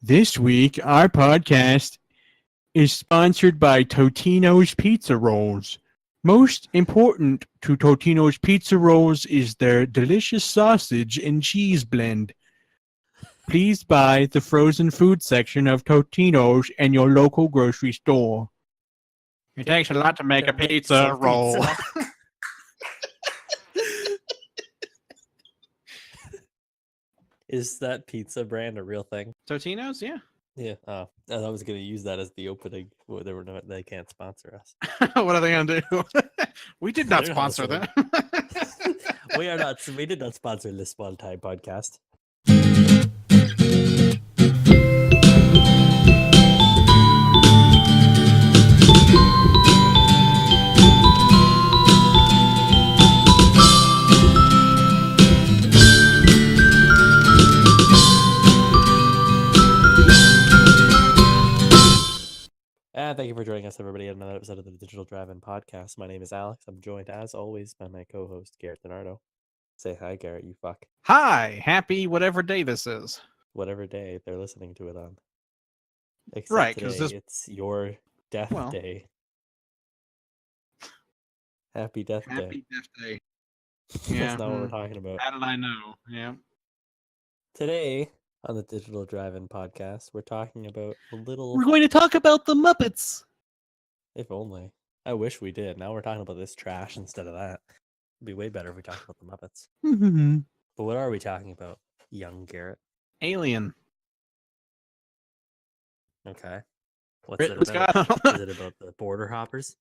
This week, our podcast is sponsored by Totino's Pizza Rolls. Most important to Totino's Pizza Rolls is their delicious sausage and cheese blend. Please buy the frozen food section of Totino's and your local grocery store. It takes a lot to make a pizza roll. Is that pizza brand a real thing? Totino's, yeah. Yeah. Oh, I was going to use that as the opening. Well, they can't sponsor us. What are they going to do? We did not They're sponsor not them. We did not sponsor this one time podcast. Thank you for joining us, everybody, at another episode of the Digital Drive-In Podcast. My name is Alex. I'm joined, as always, by my co-host, Garrett Donardo. Say hi, Garrett, you fuck. Hi, happy whatever day this is. Whatever day they're listening to it on. Except Right, today, because it's your death day. Happy Death Day. Happy Death Day. That's not what we're talking about. How did I know? Yeah. Today, on the Digital Drive-In Podcast, we're talking about a little... We're going to talk about the Muppets. If only. I wish we did. Now we're talking about this trash instead of that. It'd be way better if we talked about the Muppets. But what are we talking about, young Garrett? Alien. Okay. What's it about? Is it about the border hoppers?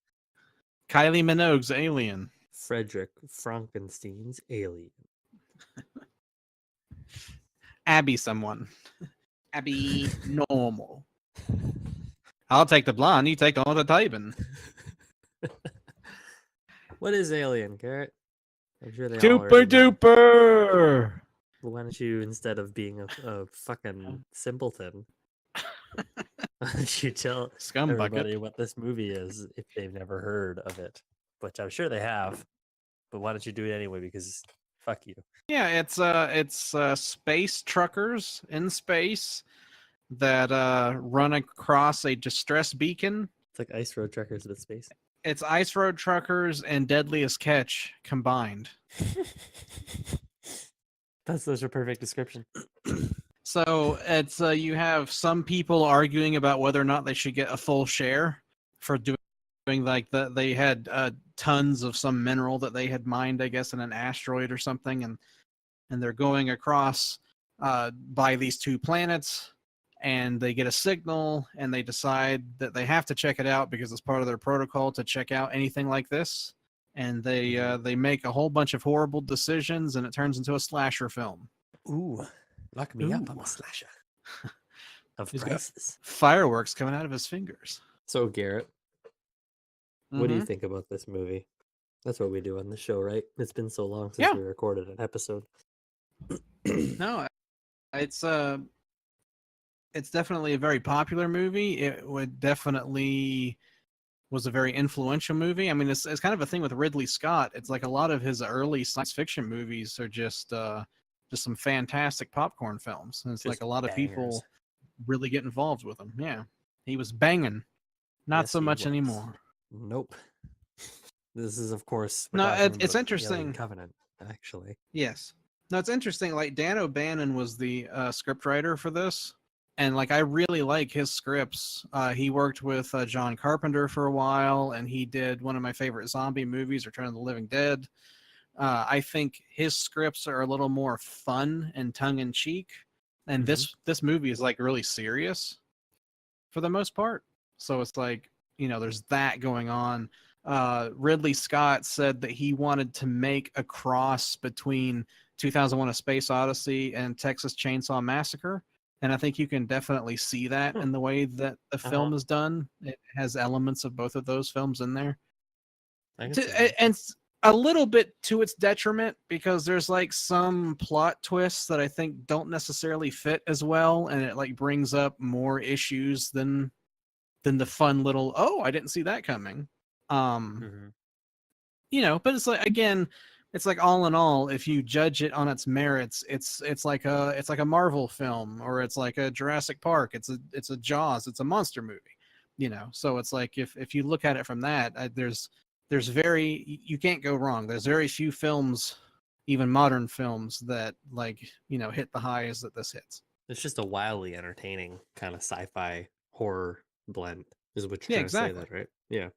Kylie Minogue's Alien. Frederick Frankenstein's Alien. Abby someone. Abby normal. I'll take the blonde, you take all the typing. What is Alien, Garrett? I'm sure they Duper all know. duper! Well, why don't you, instead of being a fucking simpleton, why don't you tell everybody what this movie is if they've never heard of it? Which I'm sure they have, but why don't you do it anyway? Because fuck you. Yeah, it's space truckers in space that run across a distress beacon. It's like Ice Road Truckers with space. It's Ice Road Truckers and Deadliest Catch combined. That's such a perfect description. So it's you have some people arguing about whether or not they should get a full share for doing like they had tons of some mineral that they had mined, I guess, in an asteroid or something, and they're going across by these two planets, and they get a signal, and they decide that they have to check it out because it's part of their protocol to check out anything like this, and they make a whole bunch of horrible decisions, and it turns into a slasher film. Ooh, lock me up, I'm a slasher. Of prices. Fireworks coming out of his fingers. So, Garrett, what do you think about this movie? That's what we do on the show, right? It's been so long since we recorded an episode. No, it's definitely a very popular movie. It would definitely was a very influential movie. I mean, it's kind of a thing with Ridley Scott. It's like a lot of his early science fiction movies are just some fantastic popcorn films. And it's just like a lot of people really get involved with them. Yeah, he was banging. Not so much anymore. Nope. This is, of course, no. It's interesting. Covenant, actually. Yes. No, it's interesting. Like Dan O'Bannon was the scriptwriter for this, and like I really like his scripts. He worked with John Carpenter for a while, and he did one of my favorite zombie movies, Return of the Living Dead. I think his scripts are a little more fun and tongue in cheek, and this movie is like really serious for the most part. So it's like, you know, there's that going on. Ridley Scott said that he wanted to make a cross between 2001: A Space Odyssey and Texas Chainsaw Massacre, and I think you can definitely see that in the way that the film is done. It has elements of both of those films in there, and a little bit to its detriment because there's like some plot twists that I think don't necessarily fit as well, and it like brings up more issues than the fun little I didn't see that coming. You know, but it's like, again, it's like all in all, if you judge it on its merits, it's like a Marvel film, or it's like a Jurassic Park, it's a Jaws, it's a monster movie, you know. So it's like if you look at it from that, there's very you can't go wrong. There's very few films, even modern films, that like hit the highs that this hits. It's just a wildly entertaining kind of sci-fi horror blend, is what you're Yeah, trying to say, exactly. that right? Yeah.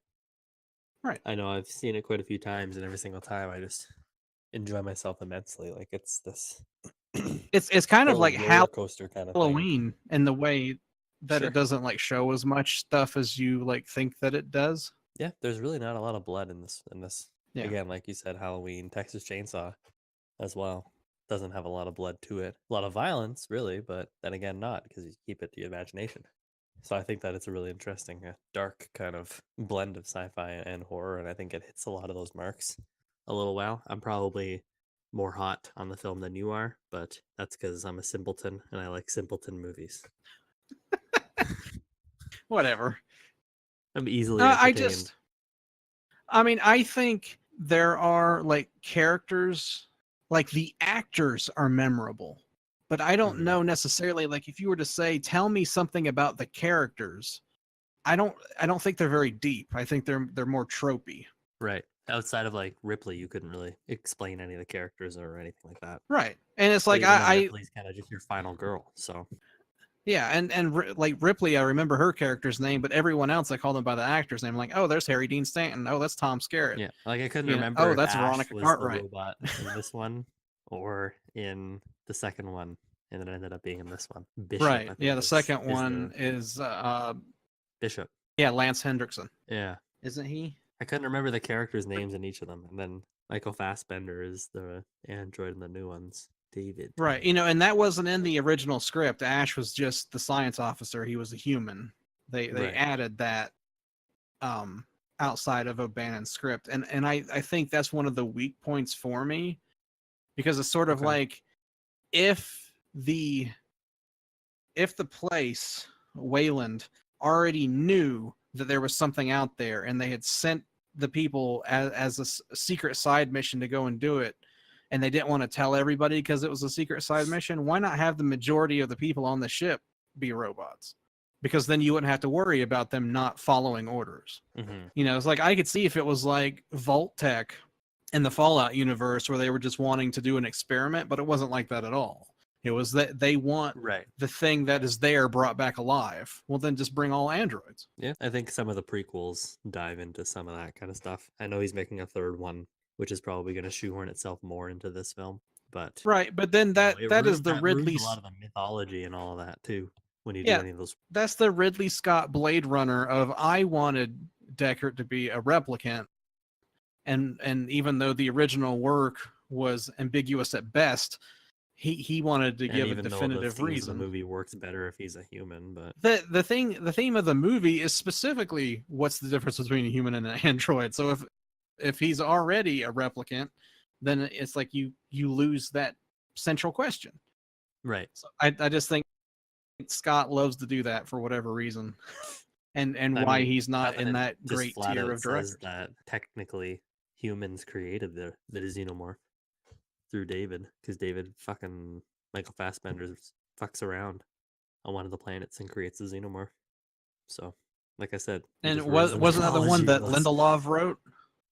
Right. I know I've seen it quite a few times, and every single time I just enjoy myself immensely. Like it's this It's kind of little like roller coaster kind of thing. Halloween in the way that it Sure. doesn't like show as much stuff as you like think that it does. Yeah, there's really not a lot of blood in this. Yeah. Again, like you said, Halloween, Texas Chainsaw as well doesn't have a lot of blood to it. A lot of violence, really, but then again, not, because you keep it to your imagination. So I think that it's a really interesting, dark kind of blend of sci-fi and horror, and I think it hits a lot of those marks a little well. I'm probably more hot on the film than you are, but that's because I'm a simpleton and I like simpleton movies. Whatever. I'm easily entertained. I think there are like characters, like the actors are memorable, but I don't Mm-hmm. know necessarily, like if you were to say, tell me something about the characters, I don't think they're very deep. I think they're more tropey. Right. Outside of like Ripley, you couldn't really explain any of the characters or anything like that. Right. And it's But like even then, Ripley's kind of just your final girl. So yeah, like Ripley, I remember her character's name, but everyone else I call them by the actor's name. Like, oh, there's Harry Dean Stanton. Oh, that's Tom Skerritt. yeah, like I couldn't Oh, remember if that's Ash Veronica was the Cartwright. robot in this one or in the second one, and then it ended up being in this one. Bishop, Right. I Yeah, think, the is second one the is Bishop. yeah, Lance Hendrickson. Yeah, Isn't he? I couldn't remember the characters' names in each of them, and then Michael Fassbender is the android in the new ones. David. Right. And that wasn't in the original script. Ash was just the science officer. He was a human. They Right. added that um outside of O'Bannon's script. And I think that's one of the weak points for me, because it's sort of Okay. like if the if the place, Wayland, already knew that there was something out there and they had sent the people as a secret side mission to go and do it, and they didn't want to tell everybody because it was a secret side mission, why not have the majority of the people on the ship be robots? Because then you wouldn't have to worry about them not following orders. Mm-hmm. It's like I could see if it was like Vault Tech in the Fallout universe where they were just wanting to do an experiment, but it wasn't like that at all. It was that they want Right. the thing that is there brought back alive. Well, then just bring all androids. Yeah, I think some of the prequels dive into some of that kind of stuff. I know he's making a third one, which is probably going to shoehorn itself more into this film, but Right, but then that is the that ruins Ridley. a lot of the mythology and all of that too when you do Yeah, any of those. that's the Ridley Scott Blade Runner of I wanted Deckard to be a replicant, and even though the original work was ambiguous at best, he wanted to And give a even though the definitive themes of the reason. movie works better if he's a human, but The theme of the movie is specifically what's the difference between a human and an android. So if he's already a replicant, then it's like you lose that central question. right. So I just think Scott loves to do that for whatever reason, and I why mean, he's not in Covenant that just great flat tier out of says directors. that technically humans created the xenomorph through David, because David fucking Michael Fassbender fucks around on one of the planets and creates a xenomorph. So, like I said, it And just ruins the wasn't that the one mythology that of those. Lindelof wrote?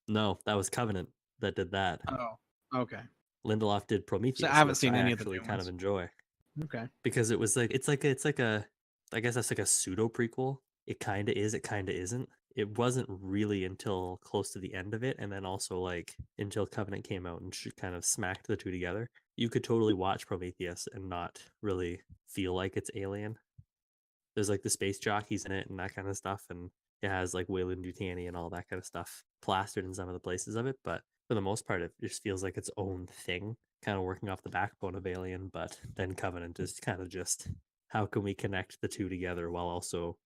No, that was Covenant that did that. Oh, okay. Lindelof did So I Prometheus, haven't which seen I any of the actually new kind of ones. enjoy Okay. because it was like it's like a I guess that's like a pseudo prequel. It kind of is, it kind of isn't. It wasn't really until close to the end of it, and then also like until Covenant came out and kind of smacked the two together. You could totally watch Prometheus and not really feel like it's Alien. There's like the space jockeys in it and that kind of stuff, and it has like Wayland Yutani and all that kind of stuff plastered in some of the places of it. But for the most part, it just feels like its own thing, kind of working off the backbone of Alien. But then Covenant is kind of just how can we connect the two together while also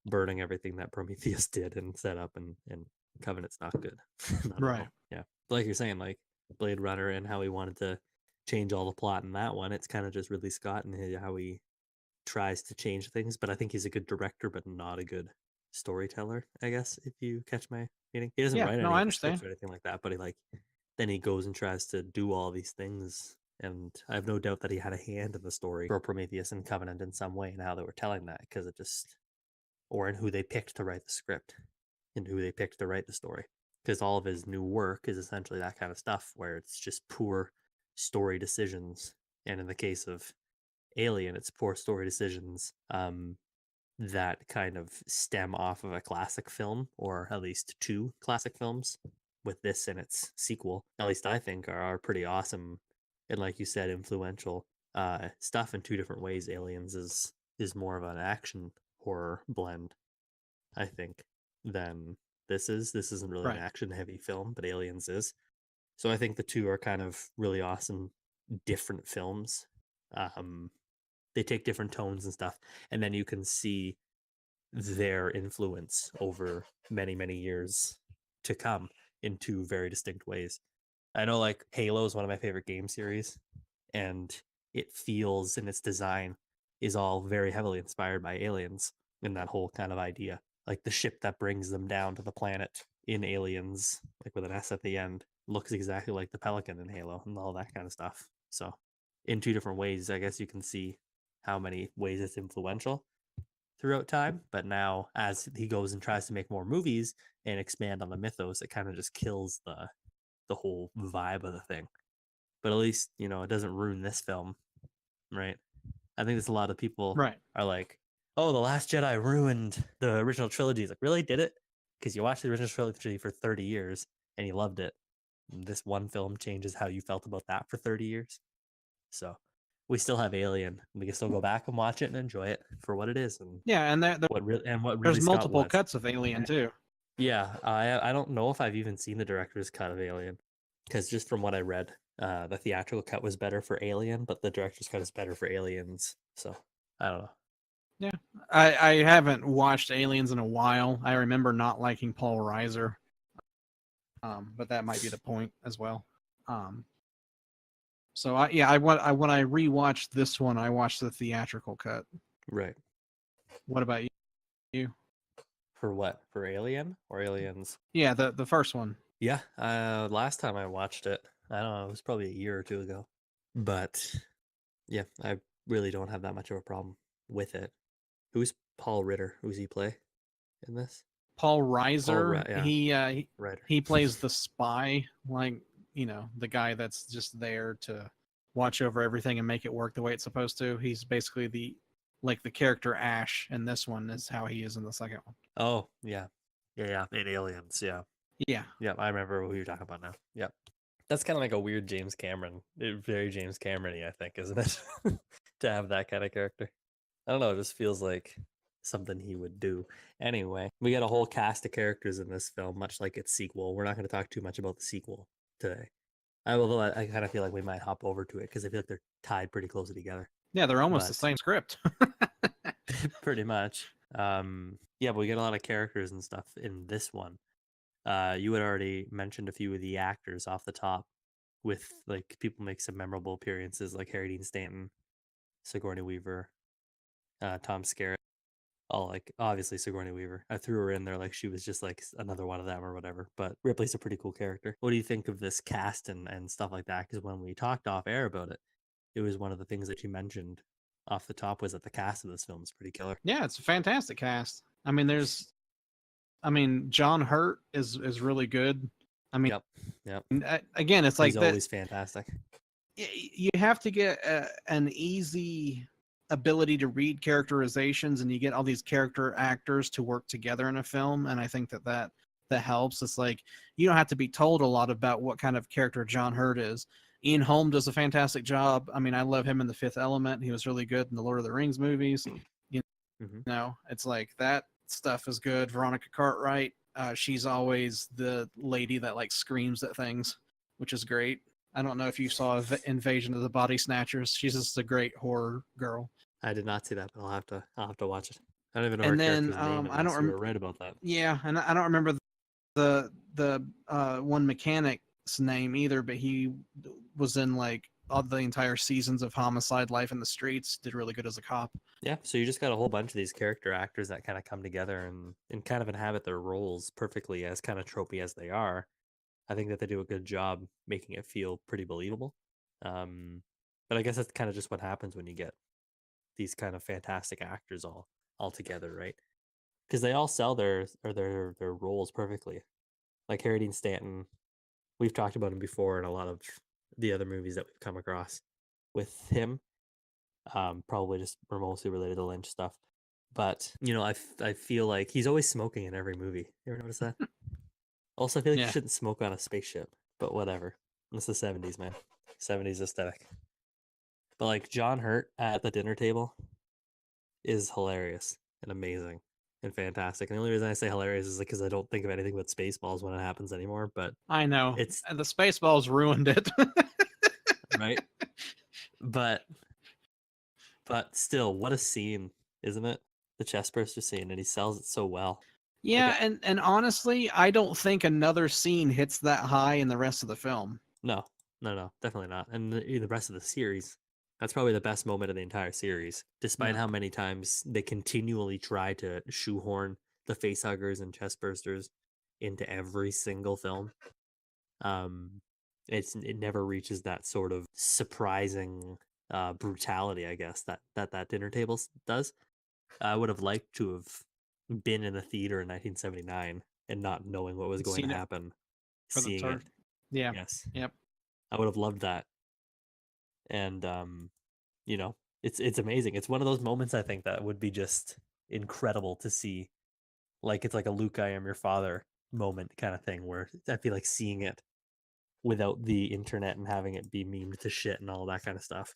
burning everything that Prometheus did and set up, and Covenant's not good, not at Right. all. Yeah, like you're saying, like Blade Runner and how he wanted to change all the plot in that one. It's kind of just Ridley Scott and how he tries to change things, but I think he's a good director, but not a good storyteller, I guess, if you catch my meaning. He doesn't Yeah. write No, any I of the scripts understand. or anything like that, but then he goes and tries to do all these things. And I have no doubt that he had a hand in the story for Prometheus and Covenant in some way and how they were telling that, because it just, or in who they picked to write the script and who they picked to write the story. Because all of his new work is essentially that kind of stuff where it's just poor story decisions. And in the case of Alien, it's poor story decisions that kind of stem off of a classic film, or at least two classic films, with this and its sequel. At least I think are pretty awesome and, like you said, influential stuff in two different ways. Aliens is more of an action horror blend, I think, than this is. This isn't really an action heavy film, but Aliens is. So I think the two are kind of really awesome, different films. They take different tones and stuff, and then you can see their influence over many, many years to come in two very distinct ways. I know, like, Halo is one of my favorite game series, and it feels, in its design, is all very heavily inspired by Aliens and that whole kind of idea. Like the ship that brings them down to the planet in Aliens, like with an S at the end, looks exactly like the Pelican in Halo and all that kind of stuff. So, in two different ways, I guess you can see how many ways it's influential throughout time. But now, as he goes and tries to make more movies and expand on the mythos, it kind of just kills the whole vibe of the thing. But at least, you know, it doesn't ruin this film, right? I think there's a lot of people are like, oh, The Last Jedi ruined the original trilogy. It's like, really? Did it? Because you watched the original trilogy for 30 years and you loved it. And this one film changes how you felt about that for 30 years. So we still have Alien. We can still go back and watch it and enjoy it for what it is. And what Ridley there's Scott multiple was. cuts of Alien too. Yeah, I don't know if I've even seen the director's cut of Alien, because just from what I read, the theatrical cut was better for Alien, but the director's cut is better for Aliens. So I don't know. Yeah, I haven't watched Aliens in a while. I remember not liking Paul Reiser, but that might be the point as well. So when I rewatched this one, I watched the theatrical cut. Right. What about you? For what? For Alien or Aliens? Yeah, the first one. Yeah. Last time I watched it, I don't know, it was probably a year or two ago. But yeah, I really don't have that much of a problem with it. Who's Paul Ritter? Who's he play in this? Paul Reiser. Yeah. He plays the spy, like, you know, the guy that's just there to watch over everything and make it work the way it's supposed to. He's basically the character Ash in this one is how he is in the second one. Oh, yeah. Yeah, in Aliens, yeah. Yeah. Yeah, I remember who you're talking about now. Yep. That's kind of like a weird James Cameron, very James Cameron-y, I think, isn't it? To have that kind of character. I don't know, it just feels like something he would do. Anyway, we got a whole cast of characters in this film, much like its sequel. We're not going to talk too much about the sequel today. Although I kind of feel like we might hop over to it because I feel like they're tied pretty closely together. Yeah, they're almost the same script. Pretty much. Yeah, but we get a lot of characters and stuff in this one. You had already mentioned a few of the actors off the top, with like people make some memorable appearances like Harry Dean Stanton, Sigourney Weaver, Tom Skerritt. All, like, obviously Sigourney Weaver. I threw her in there like she was just like another one of them or whatever. But Ripley's a pretty cool character. What do you think of this cast and stuff like that? Because when we talked off air about it, it was one of the things that you mentioned off the top was that the cast of this film is pretty killer. Yeah, it's a fantastic cast. I mean, John Hurt is really good. I mean, yep. Again, it's like he's always fantastic. You have to get an easy ability to read characterizations, and you get all these character actors to work together in a film, and I think that helps. It's like you don't have to be told a lot about what kind of character John Hurt is. Ian Holm does a fantastic job. I mean, I love him in The Fifth Element. He was really good in the Lord of the Rings movies. You know, it's like that stuff is good. Veronica Cartwright, she's always the lady that like screams at things, which is great. I don't know if you saw Invasion of the Body Snatchers. She's just a great horror girl. I did not see that, but I'll have to watch it. I don't even know her character's name. I don't remember. You were right about that. Yeah, and I don't remember the one mechanic's name either, but he was in like all the entire seasons of Homicide: Life in the Streets. Did really good as a cop. Yeah, so you just got a whole bunch of these character actors that kind of come together and kind of inhabit their roles perfectly, as kind of tropey as they are. I think that they do a good job making it feel pretty believable. But I guess that's kind of just what happens when you get these kind of fantastic actors all together, right? Because they all sell their roles perfectly. Like Harry Dean Stanton, we've talked about him before in a lot of the other movies that we've come across with him. Probably just we're mostly related to Lynch stuff. But I feel like he's always smoking in every movie. You ever notice that? Also, I feel like you Yeah. shouldn't smoke on a spaceship, but whatever. It's the 70s, man. 70s aesthetic. But like John Hurt at the dinner table is hilarious and amazing and fantastic. And the only reason I say hilarious is because I don't think of anything but Spaceballs when it happens anymore. But I know. it's The Spaceballs ruined it. right. But still, what a scene, isn't it? The chestburster scene, and he sells it so well. Yeah, and honestly, I don't think another scene hits that high in the rest of the film. No, definitely not. And the rest of the series, that's probably the best moment of the entire series, despite how many times they continually try to shoehorn the facehuggers and chestbursters into every single film. It never reaches that sort of surprising brutality, I guess, that dinner table does. I would have liked to have been in a theater in 1979 and not knowing what was going to happen, for the seeing third. it. Yeah. Yes. Yep. I would have loved that. And it's amazing. It's one of those moments I think that would be just incredible to see. Like it's like a Luke, I am your father moment kind of thing where I feel like seeing it without the internet and having it be memed to shit and all that kind of stuff.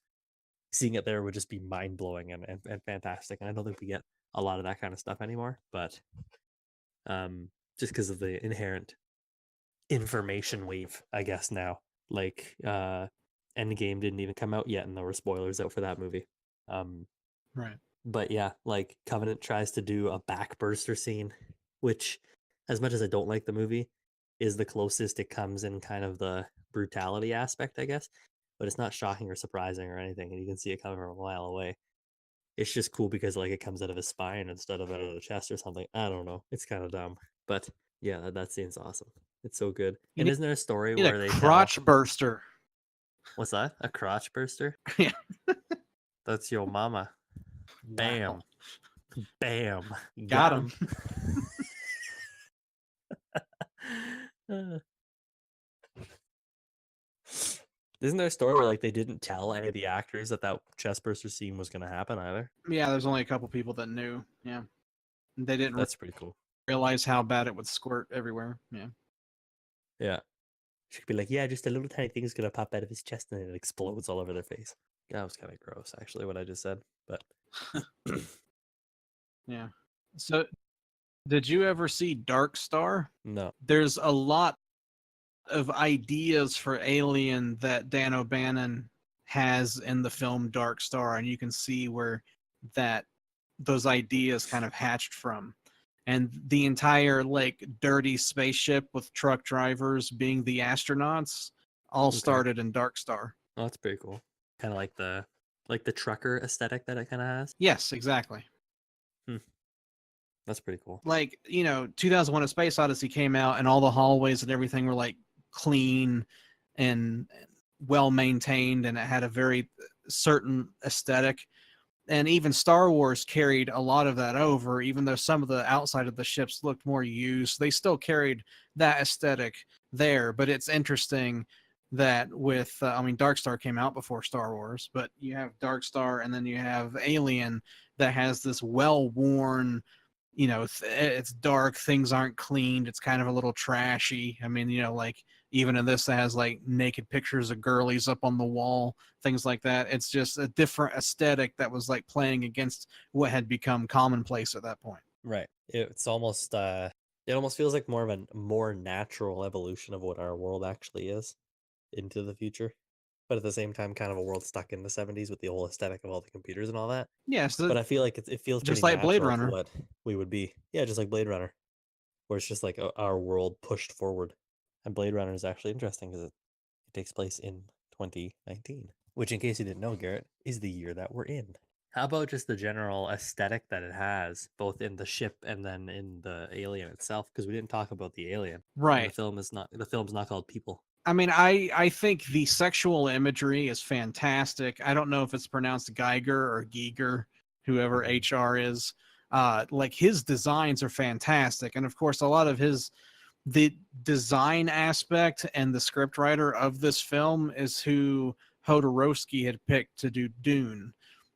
Seeing it there would just be mind blowing and fantastic. And I don't think we get a lot of that kind of stuff anymore, but just because of the inherent information wave, I guess now. Like Endgame didn't even come out yet, and there were spoilers out for that movie. Right. But yeah, like Covenant tries to do a backburster scene, which, as much as I don't like the movie, is the closest it comes in kind of the brutality aspect, I guess. But it's not shocking or surprising or anything, and you can see it coming from a mile away. It's just cool because like it comes out of his spine instead of out of the chest or something. I don't know. It's kind of dumb, but yeah, that scene's awesome. It's so good. You And isn't there a story need where a they crotch tell burster. what's that? A crotch burster? Yeah. That's your mama. Bam. Wow. Bam. Got him. Isn't there a story where like they didn't tell any of the actors that chestburster scene was going to happen either? Yeah, there's only a couple people that knew. Yeah. They didn't That's pretty cool. realize how bad it would squirt everywhere. Yeah. Yeah. She could be like, yeah, just a little tiny thing is going to pop out of his chest and it explodes all over their face. That was kind of gross, actually, what I just said. But yeah. So, did you ever see Dark Star? no. There's a lot of ideas for Alien that Dan O'Bannon has in the film Dark Star, and you can see where those ideas kind of hatched from. And the entire like dirty spaceship with truck drivers being the astronauts all started in Dark Star. Oh, that's pretty cool. Kind of like the trucker aesthetic that it kind of has. Yes, exactly. That's pretty cool. Like, 2001: A Space Odyssey came out, and all the hallways and everything were like clean and well maintained, and it had a very certain aesthetic. And even Star Wars carried a lot of that over, even though some of the outside of the ships looked more used. They still carried that aesthetic there. But it's interesting that with, Dark Star came out before Star Wars, but you have Dark Star and then you have Alien that has this well-worn, it's dark, things aren't cleaned, it's kind of a little trashy. Like even in this, it has like naked pictures of girlies up on the wall, things like that. It's just a different aesthetic that was like playing against what had become commonplace at that point. Right. It's almost it almost feels like more of a more natural evolution of what our world actually is into the future. But at the same time, kind of a world stuck in the 70s with the whole aesthetic of all the computers and all that. Yeah, so but I feel like it feels just pretty like Blade natural Runner. to what we would be. Yeah, just like Blade Runner, where it's just like our world pushed forward. And Blade Runner is actually interesting because it takes place in 2019, which, in case you didn't know, Garrett, is the year that we're in. How about just the general aesthetic that it has, both in the ship and then in the alien itself? Because we didn't talk about the alien. And Right. the film's not called People. I mean, I think the sexual imagery is fantastic. I don't know if it's pronounced Geiger or Giger, whoever HR is. Like his designs are fantastic, and of course, a lot of the design aspect and the scriptwriter of this film is who Jodorowsky had picked to do Dune.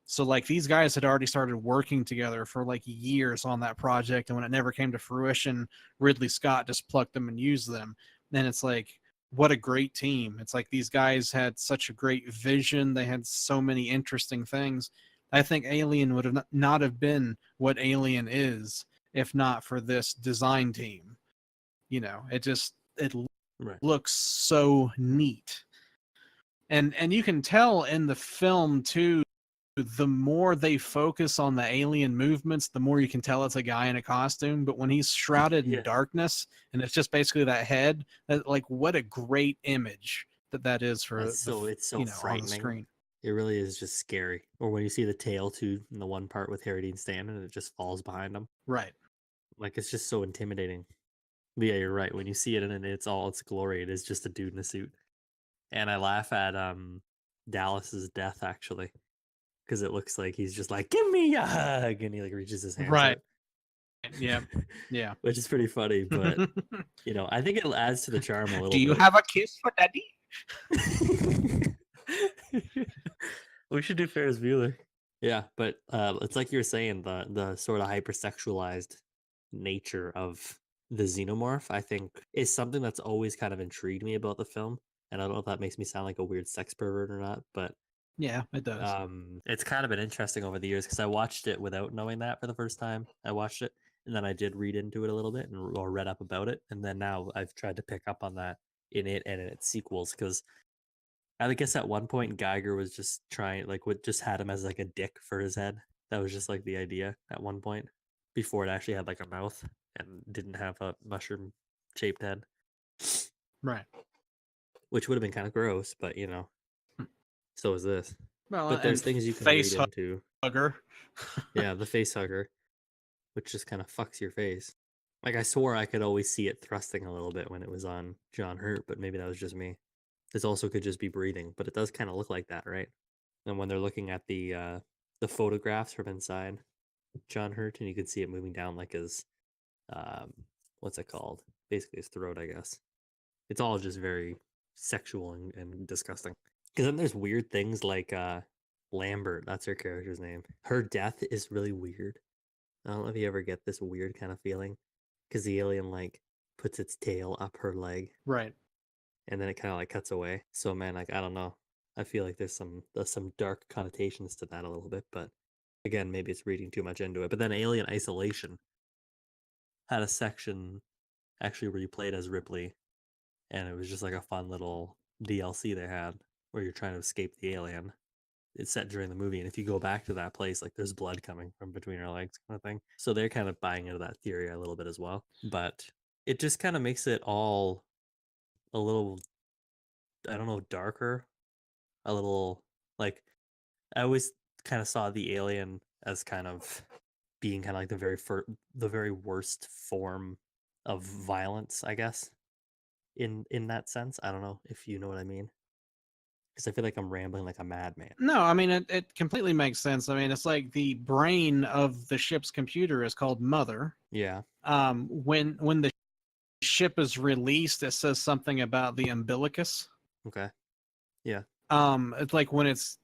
So like these guys had already started working together for like years on that project, and when it never came to fruition, Ridley Scott just plucked them and used them. And it's like, what a great team. It's like these guys had such a great vision. They had so many interesting things. I think Alien would have not have been what Alien is if not for this design team. You know, it Right. looks so neat. And you can tell in the film too, the more they focus on the alien movements, the more you can tell it's a guy in a costume. But when he's shrouded in Yeah. darkness and it's just basically that head, that like what a great image that is for It's so frightening. on the screen. It really is just scary. Or when you see the tail too in the one part with Harry Dean Stanton and it just falls behind him. Right. Like it's just so intimidating. But yeah, you're right. When you see it in it's all its glory, it is just a dude in a suit. And I laugh at Dallas's death actually. Because it looks like he's just like, give me a hug, and he like reaches his hands Right. out. Yeah. Yeah. Which is pretty funny, but you know, I think it adds to the charm a little bit. Do you have a kiss for daddy? We should do Ferris Bueller. Yeah, but it's like you're saying, the sort of hypersexualized nature of the xenomorph, I think, is something that's always kind of intrigued me about the film. And I don't know if that makes me sound like a weird sex pervert or not, but yeah, it does. It's kind of been interesting over the years because I watched it without knowing that for the first time. I watched it and then I did read into it a little bit or read up about it, and then now I've tried to pick up on that in it and in its sequels because I guess at one point Geiger was just trying what just had him as like a dick for his head. That was just like the idea at one point before it actually had like a mouth and didn't have a mushroom shaped head. Right. Which would have been kind of gross, but you know, so is this. Well, but there's things you can read into. Hugger. Yeah, the face hugger, which just kind of fucks your face. Like I swore I could always see it thrusting a little bit when it was on John Hurt, but maybe that was just me. This also could just be breathing, but it does kind of look like that, right? And when they're looking at the photographs from inside John Hurt, and you can see it moving down like his what's it called? Basically his throat, I guess. It's all just very sexual and disgusting. Because then there's weird things like Lambert, that's her character's name. Her death is really weird. I don't know if you ever get this weird kind of feeling. Because the alien like puts its tail up her leg. Right. And then it kind of like cuts away. So man, like I don't know. I feel like there's some dark connotations to that a little bit, but again, maybe it's reading too much into it. But then Alien Isolation had a section actually where you played as Ripley, and it was just like a fun little DLC they had where you're trying to escape the alien. It's set during the movie, and if you go back to that place, like there's blood coming from between her legs, kind of thing. So they're kind of buying into that theory a little bit as well. But it just kind of makes it all a little, I don't know, darker, a little like I always kind of saw the alien as kind of being kind of like the very worst form of violence, I guess. In that sense, I don't know if you know what I mean, because I feel like I'm rambling like a madman. No, I mean it completely makes sense. I mean, it's like the brain of the ship's computer is called Mother. Yeah. When the ship is released, it says something about the umbilicus. Okay. Yeah. It's like when it's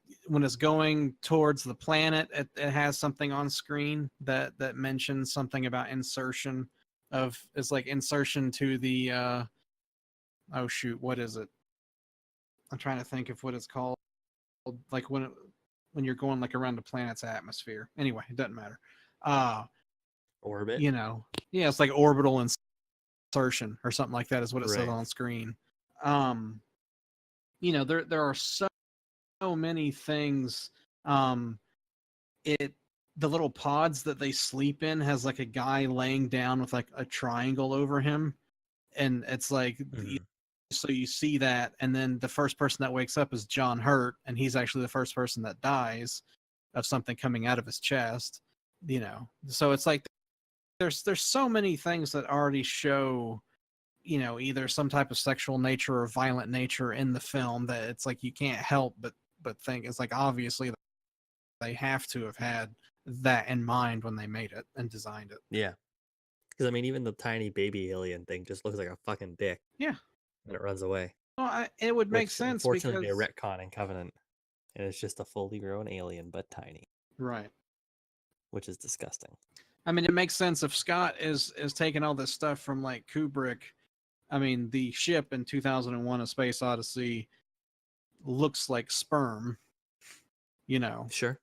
going towards the planet, it has something on screen that mentions something about insertion of, it's like insertion to the oh shoot, what is it? I'm trying to think of what it's called. Like when you're going like around the planet's atmosphere. Anyway, it doesn't matter. Orbit. You know, yeah, it's like orbital insertion or something like that is what it says Right. on screen. You know, there are so many things. The little pods that they sleep in has like a guy laying down with like a triangle over him, and it's like so you see that, and then the first person that wakes up is John Hurt, and he's actually the first person that dies. of something coming out of his chest, you know. So it's like there's so many things that already show, you know, either some type of sexual nature or violent nature in the film that it's like you can't help but think it's like obviously they have to have had that in mind when they made it and designed it. Yeah. Because, I mean, even the tiny baby alien thing just looks like a fucking dick. Yeah. And it runs away. Well, it would make sense unfortunately, because... they retcon in Covenant. And it's just a fully grown alien, but tiny. Right. Which is disgusting. I mean, it makes sense if Scott is taking all this stuff from like Kubrick. I mean, the ship in 2001: A Space Odyssey looks like sperm, you know. Sure.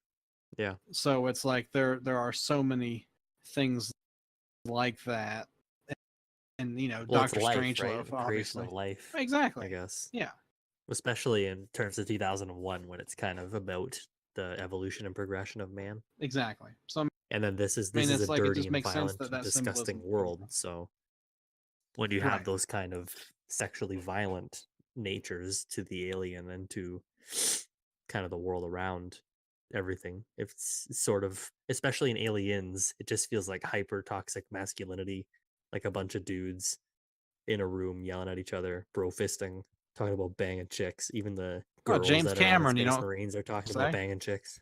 Yeah. So it's like there are so many things like that, and you know, Well, Doctor it's life, Strangelove, right? Creation obviously. of life. Exactly. I guess. Yeah. Especially in terms of 2001, when it's kind of about the evolution and progression of man. Exactly. So and then this is I mean, a it's like it dirty just and makes sense violent, that disgusting symbolism world. So when you have Right. those kind of sexually violent natures to the alien and to kind of the world around everything, it's sort of, especially in Aliens, it just feels like hyper toxic masculinity, like a bunch of dudes in a room yelling at each other, bro fisting, talking about banging chicks. Even the Oh, girls James that are on the Cameron, you Space know, Marines are talking about say. banging chicks.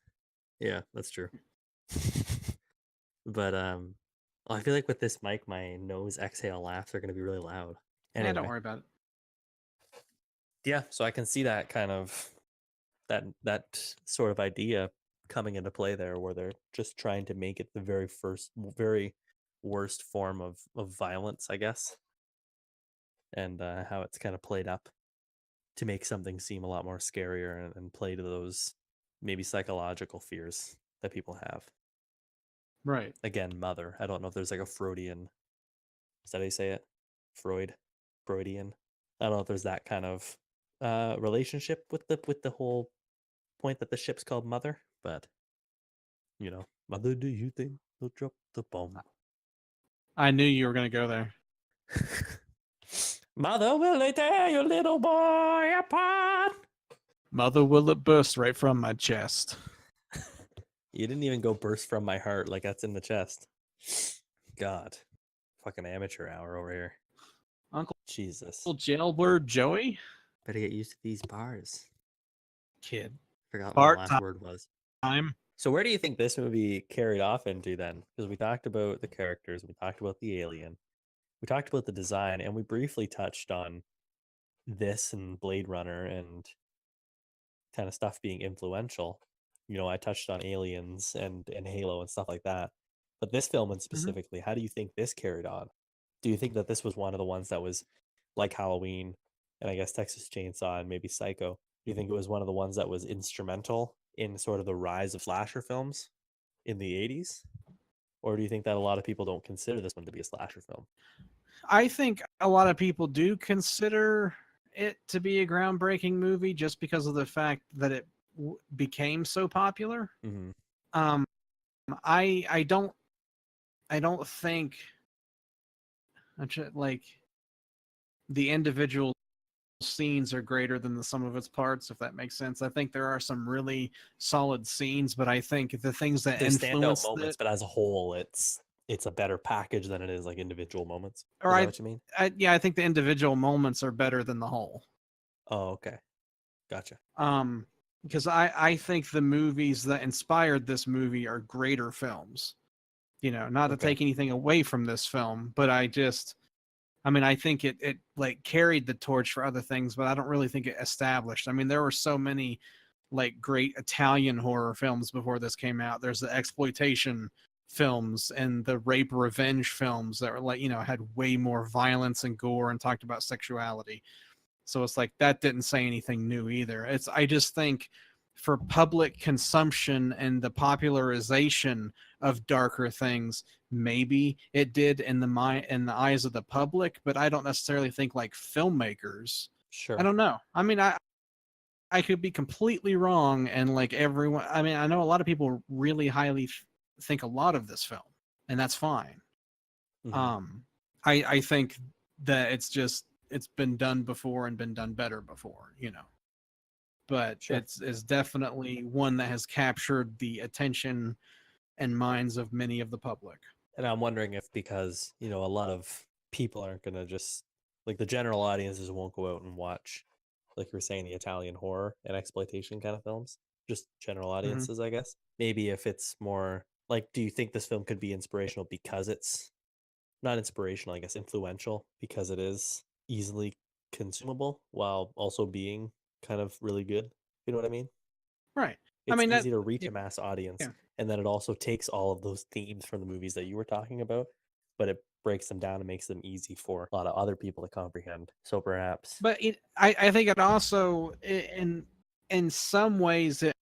Yeah, that's true. But I feel like with this mic, my nose exhale laughs are going to be really loud. Anyway, don't worry about it. Yeah, so I can see that kind of that sort of idea coming into play there, where they're just trying to make it the very worst form of violence, I guess, and how it's kind of played up to make something seem a lot more scarier and play to those maybe psychological fears that people have. Right. Again, mother. I don't know if there's like a Freudian. Is that how you say it? Freudian. I don't know if there's that kind of relationship with the whole point that the ship's called Mother, but you know, Mother, do you think they'll drop the bomb? I knew you were going to go there. Mother, will they tear your little boy apart? Mother, will it burst right from my chest? You didn't even go burst from my heart like that's in the chest. God, fucking amateur hour over here. Uncle Jesus. Jailbird Joey? Better get used to these bars. Kid. Forgot what the Part last word was. time. So where do you think this movie carried off into then? Because we talked about the characters, we talked about the alien, we talked about the design, and we briefly touched on this and Blade Runner and kind of stuff being influential. You know, I touched on Aliens and Halo and stuff like that. But this film and specifically, how do you think this carried on? Do you think that this was one of the ones that was like Halloween and I guess Texas Chainsaw and maybe Psycho? Do you think it was one of the ones that was instrumental in sort of the rise of slasher films in the 80s? Or do you think that a lot of people don't consider this one to be a slasher film? I think a lot of people do consider it to be a groundbreaking movie just because of the fact that it became so popular. Mm-hmm. I don't think like the individual scenes are greater than the sum of its parts, if that makes sense. I think there are some really solid scenes, but I think the things that There's influence standout moments, but as a whole, it's a better package than it is like individual moments. Is that what you mean? I think the individual moments are better than the whole. Oh, okay. Gotcha. Because I think the movies that inspired this movie are greater films. You know, not to take anything away from this film, but I think it like carried the torch for other things, but I don't really think it established. I mean, there were so many like great Italian horror films before this came out. There's the exploitation films and the rape revenge films that were like, you know, had way more violence and gore and talked about sexuality. So it's like that didn't say anything new either. I just think for public consumption and the popularization of darker things, maybe it did in the eyes of the public, but I don't necessarily think like filmmakers. Sure. I don't know. I mean, I could be completely wrong, and like everyone, I mean, I know a lot of people really highly think a lot of this film, and that's fine. Mm-hmm. I think that it's been done before and been done better before, you know. but Sure. it's definitely one that has captured the attention and minds of many of the public. And I'm wondering if because, a lot of people aren't going to just, like the general audiences won't go out and watch, like you were saying, the Italian horror and exploitation kind of films, just general Hmm. audiences, I guess. Maybe if it's more like, do you think this film could be inspirational because it's not inspirational, I guess, influential because it is easily consumable while also being kind of really good? You know what I mean? Right. I It's mean that. easy to reach Yeah. a mass audience, Yeah. and then it also takes all of those themes from the movies that you were talking about, but it breaks them down and makes them easy for a lot of other people to comprehend. So perhaps, But I think it also in some ways it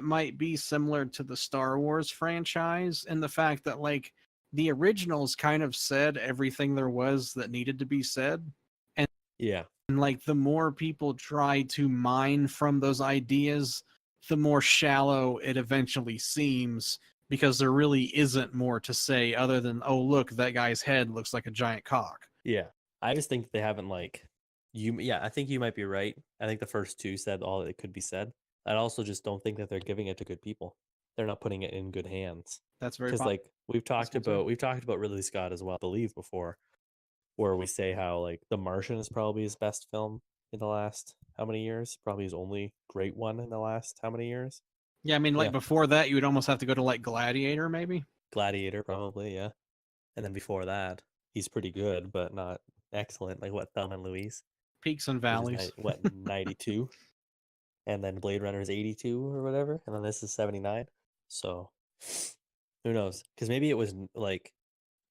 might be similar to the Star Wars franchise in the fact that like the originals kind of said everything there was that needed to be said. And, yeah, and like the more people try to mine from those ideas, the more shallow it eventually seems because there really isn't more to say other than, oh, look, that guy's head looks like a giant cock. yeah. I just think they haven't like you. Yeah, I think you might be right. I think the first two said all that could be said. I also just don't think that they're giving it to good people. They're not putting it in good hands. That's very Because like possible too. we've talked about Ridley Scott as well, I believe, before, where we say how like The Martian is probably his best film in the last how many years? Probably his only great one in the last how many years? Yeah, I mean, like Yeah, before that, you would almost have to go to like Gladiator, maybe. Gladiator probably, yeah. And then before that, he's pretty good, but not excellent. Like what, Thelma and Louise, Peaks and which is valleys. 92, and then Blade Runner is 82 or whatever, and then this is 79. So who knows? Because maybe it was like,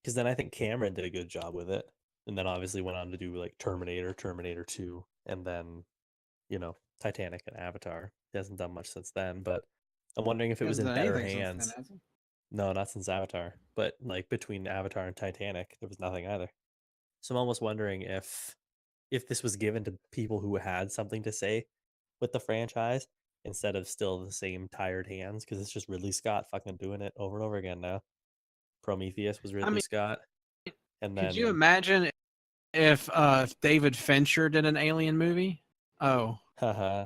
because then I think Cameron did a good job with it, and then obviously went on to do like Terminator, Terminator 2, and then Titanic and Avatar. He hasn't done much since then, but I'm wondering if He it was hasn't in done better anything since then, hands. has he? No, not since Avatar, but like between Avatar and Titanic, there was nothing either. So I'm almost wondering if this was given to people who had something to say with the franchise instead of still the same tired hands, because it's just Ridley Scott fucking doing it over and over again now. Prometheus was I Ridley mean, Scott, and could you then imagine if David Fincher did an Alien movie? Oh, haha.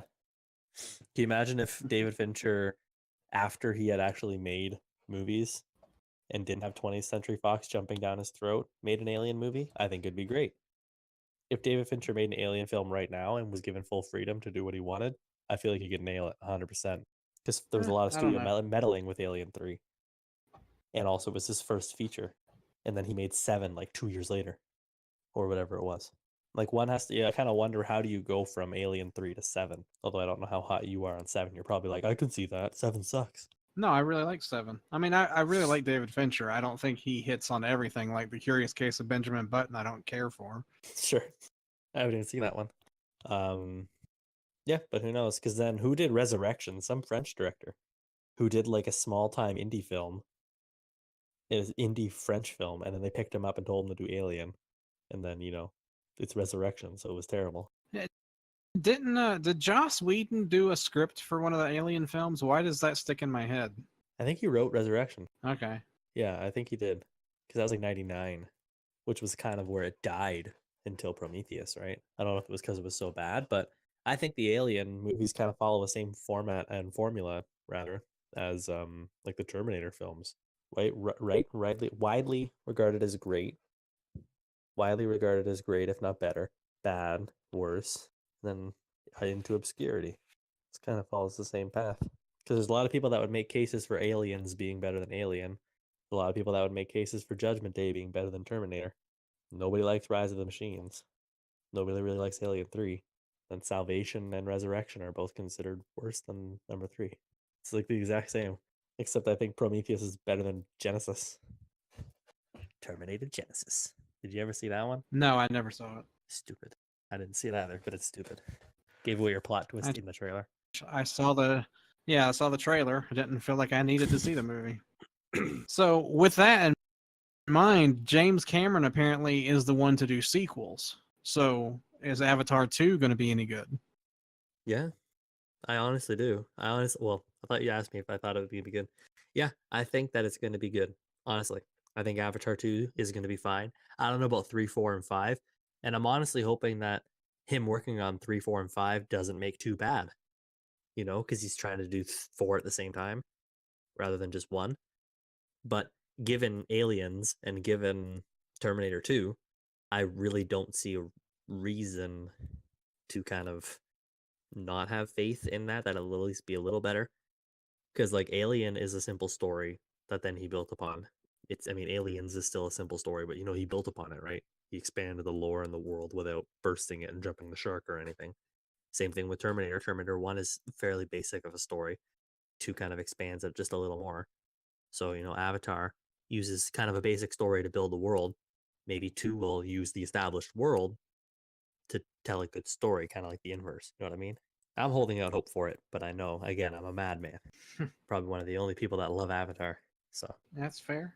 Can you imagine if David Fincher, after he had actually made movies and didn't have 20th Century Fox jumping down his throat, made an Alien movie? I think it'd be great. If David Fincher made an Alien film right now and was given full freedom to do what he wanted, I feel like he could nail it 100%. Because there was a lot of I don't studio know. meddling with Alien 3. And also, it was his first feature. And then he made 7 like 2 years later, or whatever it was. Like, one has to, yeah, I kind of wonder, how do you go from Alien 3 to 7? Although I don't know how hot you are on 7. You're probably like, I can see that. 7 sucks. No, I really like Seven. I mean, I really like David Fincher. I don't think he hits on everything like The Curious Case of Benjamin Button. I don't care for. Sure. I haven't even seen that one. Um, yeah, but who knows? Because then who did Resurrection? Some French director who did like a small time indie film, is indie French film, and then they picked him up and told him to do Alien, and then it's Resurrection, so it was terrible. Eh, did Joss Whedon do a script for one of the Alien films? Why does that stick in my head? I think he wrote Resurrection. Okay. Yeah, I think he did, because that was like '99, which was kind of where it died until Prometheus, right? I don't know if it was because it was so bad, but I think the Alien movies kind of follow the same format and formula rather as like the Terminator films, right? Widely regarded as great, widely regarded as great, if not better, bad, worse, then into obscurity. It kind of follows the same path. Because there's a lot of people that would make cases for Aliens being better than Alien. A lot of people that would make cases for Judgment Day being better than Terminator. Nobody likes Rise of the Machines. Nobody really likes Alien 3. And Salvation and Resurrection are both considered worse than number 3. It's like the exact same. Except I think Prometheus is better than Genesis. Terminator Genesis. Did you ever see that one? No, I never saw it. Stupid. I didn't see it either, but it's stupid. Gave away your plot twist I in the trailer. I saw the yeah, I saw the trailer. I didn't feel like I needed to see the movie. So with that in mind, James Cameron apparently is the one to do sequels. So is Avatar 2 going to be any good? Yeah, I honestly do. Well, I thought you asked me if I thought it would be good. Yeah, I think that it's going to be good. Honestly, I think Avatar 2 is going to be fine. I don't know about 3, 4, and 5. And I'm honestly hoping that him working on 3, 4, and 5 doesn't make 2 bad. you know, because he's trying to do 4 at the same time rather than just one. But given Aliens and given Terminator 2, I really don't see a reason to kind of not have faith in that it'll at least be a little better. Because like Alien is a simple story that then he built upon. I mean, Aliens is still a simple story, but you know, he built upon it, right? He expanded the lore and the world without bursting it and jumping the shark or anything. Same thing with Terminator. Terminator 1 is fairly basic of a story. 2 kind of expands it just a little more. So, you know, Avatar uses kind of a basic story to build the world. Maybe 2 will use the established world to tell a good story, kind of like the inverse. You know what I mean? I'm holding out hope for it, but I know, again, I'm a madman. Probably one of the only people that love Avatar. So that's fair.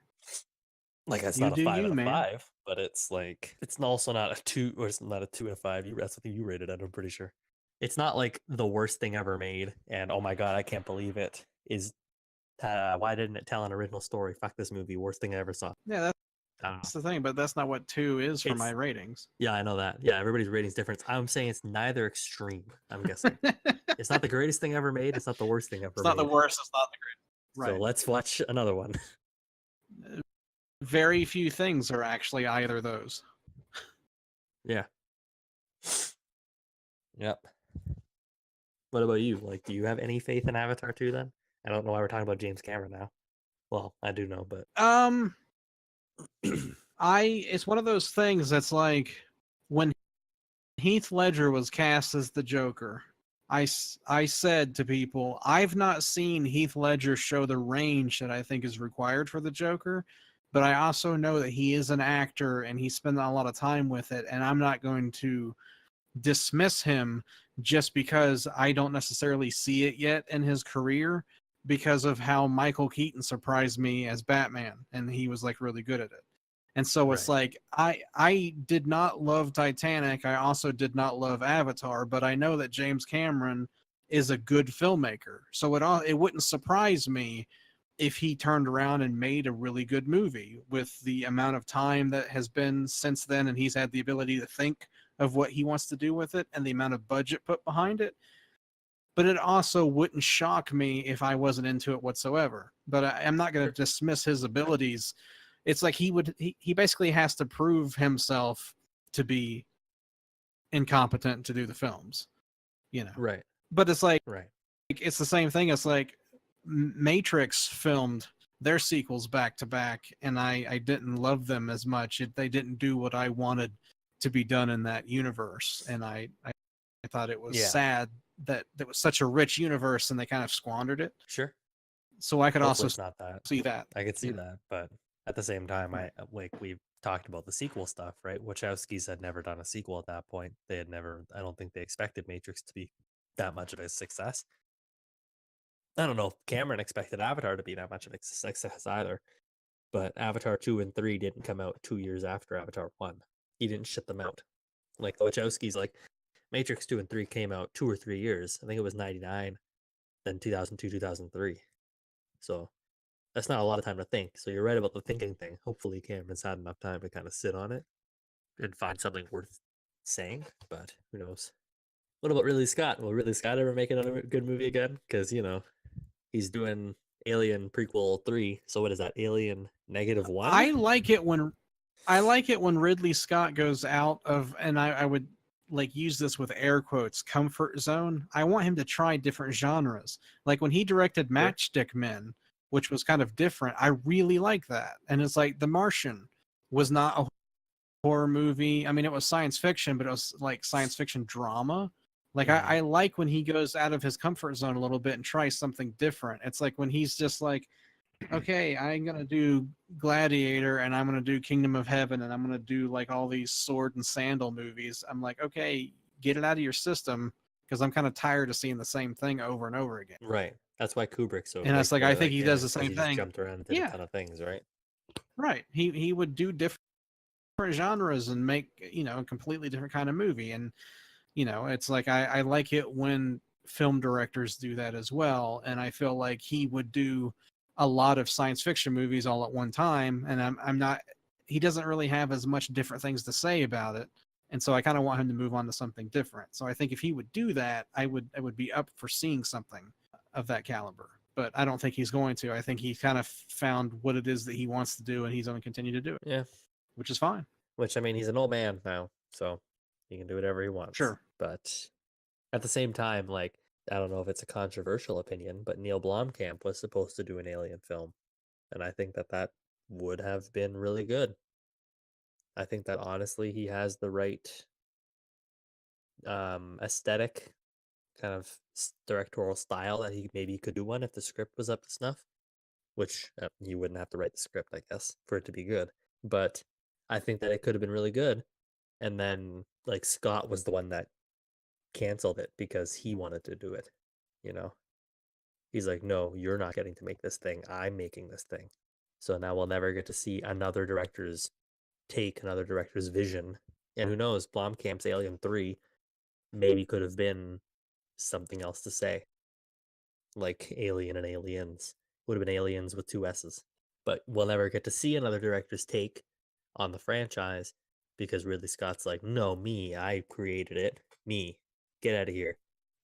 like, it's You not a do 5 you, out of man. 5, but it's like, it's also not a 2, or it's not a 2 out of 5. That's something you rated it, I'm pretty sure. It's not like the worst thing ever made, and oh my god, I can't believe it. Why didn't it tell an original story? Fuck this movie, worst thing I ever saw. Yeah, that's the thing, but that's not what 2 is for my ratings. Yeah, I know that. Yeah, everybody's rating's different. I'm saying it's neither extreme, I'm guessing. It's not the greatest thing ever made. It's not the worst thing ever made. It's not the worst. It's not the greatest. So right. Let's watch another one. Very few things are actually either of those. Yeah. Yep. What about you? Like, do you have any faith in Avatar 2 then? I don't know why we're talking about James Cameron now. Well, I do know, but it's one of those things that's like when Heath Ledger was cast as the Joker, I said to people, I've not seen Heath Ledger show the range that I think is required for the Joker, but I also know that he is an actor and he spent a lot of time with it, and I'm not going to dismiss him just because I don't necessarily see it yet in his career, because of how Michael Keaton surprised me as Batman, and he was like really good at it. And so it's like, I did not love Titanic. I also did not love Avatar, but I know that James Cameron is a good filmmaker. So it wouldn't surprise me if he turned around and made a really good movie with the amount of time that has been since then, and he's had the ability to think of what he wants to do with it and the amount of budget put behind it. But it also wouldn't shock me if I wasn't into it whatsoever. But I'm not going to dismiss his abilities. It's like he basically has to prove himself to be incompetent to do the films, you know. Right. But it's like it's the same thing. It's like Matrix filmed their sequels back to back, and I didn't love them as much. They didn't do what I wanted to be done in that universe, and I thought it was sad that it was such a rich universe and they kind of squandered it. Sure. So I could Hopefully also it's not that. see that. I could see that, but at the same time, we've talked about the sequel stuff, right? Wachowskis had never done a sequel at that point. They had never. I don't think they expected Matrix to be that much of a success. I don't know if Cameron expected Avatar to be that much of a success either. But Avatar 2 and 3 didn't come out 2 years after Avatar 1. He didn't shit them out. Like the Wachowskis, like Matrix 2 and 3 came out 2 or 3 years. I think it was 99, then 2002, 2003. So that's not a lot of time to think. So you're right about the thinking thing. Hopefully Cameron's had enough time to kind of sit on it and find something worth saying, but who knows. What about Ridley Scott? Will Ridley Scott ever make another good movie again? Because, you know, he's doing Alien prequel 3. So what is that? Alien -1? I like it when Ridley Scott goes out of, and I would like use this with air quotes, comfort zone. I want him to try different genres. Like when he directed Matchstick Men, which was kind of different. I really like that. And it's like The Martian was not a horror movie. I mean, it was science fiction, but it was like science fiction drama. Like I like when he goes out of his comfort zone a little bit and tries something different. It's like when he's just like, okay, I'm going to do Gladiator and I'm going to do Kingdom of Heaven and I'm going to do like all these sword and sandal movies. I'm like, okay, get it out of your system, because I'm kind of tired of seeing the same thing over and over again. Right. That's why Kubrick's so. And it's like, I think he does the same thing. He jumped around and did a ton of things, right? Right. He would do different genres and make, you know, a completely different kind of movie. And, you know, it's like I like it when film directors do that as well. And I feel like he would do a lot of science fiction movies all at one time. And I'm not, he doesn't really have as much different things to say about it And so I kind of want him to move on to something different. So I think if he would do that, I would be up for seeing something of that caliber. But I don't think he's going to. I think he kind of found what it is that he wants to do, and he's going to continue to do it. Yeah. Which is fine. Which, I mean, he's an old man now, so he can do whatever he wants. Sure. But at the same time, like, I don't know if it's a controversial opinion, but Neil Blomkamp was supposed to do an Alien film. And I think that would have been really good. I think that honestly, he has the right aesthetic, kind of directorial style that he maybe could do one if the script was up to snuff. Which you wouldn't have to write the script, I guess, for it to be good. But I think that it could have been really good. And then, like, Scott was the one that canceled it because he wanted to do it. You know, he's like, no, you're not getting to make this thing. I'm making this thing. So now we'll never get to see another director's take, another director's vision. And who knows, Blomkamp's Alien 3 maybe could have been something else to say. Like Alien and Aliens. Would have been Aliens with 2 S's. But we'll never get to see another director's take on the franchise because Ridley Scott's like, no, me, I created it. Me. Get out of here.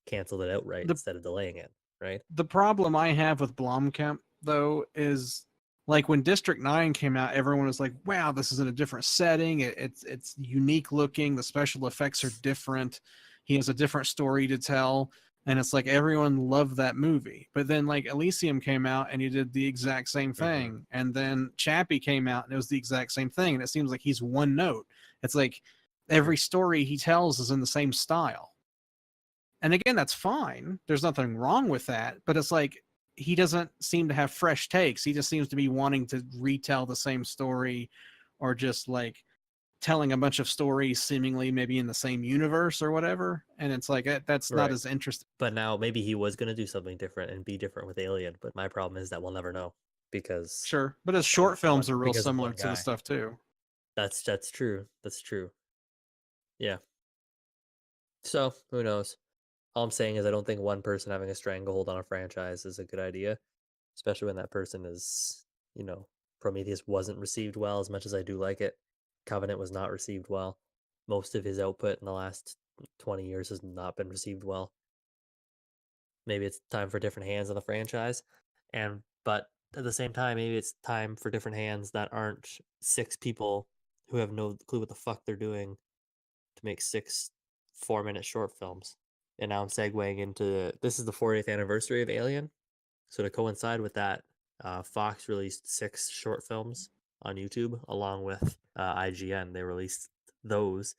Canceled it outright instead of delaying it, right? The problem I have with Blomkamp, though, is like when District 9 came out, everyone was like, wow, this is in a different setting. It's unique looking. The special effects are different. He has a different story to tell. And it's like everyone loved that movie. But then like Elysium came out and he did the exact same thing. Mm-hmm. And then Chappie came out and it was the exact same thing. And it seems like he's one note. It's like every story he tells is in the same style. And again, that's fine. There's nothing wrong with that. But it's like he doesn't seem to have fresh takes. He just seems to be wanting to retell the same story or just like telling a bunch of stories seemingly maybe in the same universe or whatever. And it's like, that's not as interesting. But now maybe he was going to do something different and be different with Alien. But my problem is that we'll never know because... Sure. But his short films are real similar to the stuff too. That's true. That's true. Yeah. So who knows? All I'm saying is I don't think one person having a stranglehold on a franchise is a good idea, especially when that person is, you know, Prometheus wasn't received well as much as I do like it. Covenant was not received well. Most of his output in the last 20 years has not been received well. Maybe it's time for different hands on the franchise. But at the same time, maybe it's time for different hands that aren't 6 people who have no clue what the fuck they're doing to make 6 4-minute short films. And now I'm segueing into, this is the 40th anniversary of Alien. So to coincide with that, Fox released 6 short films on YouTube along with IGN. They released those.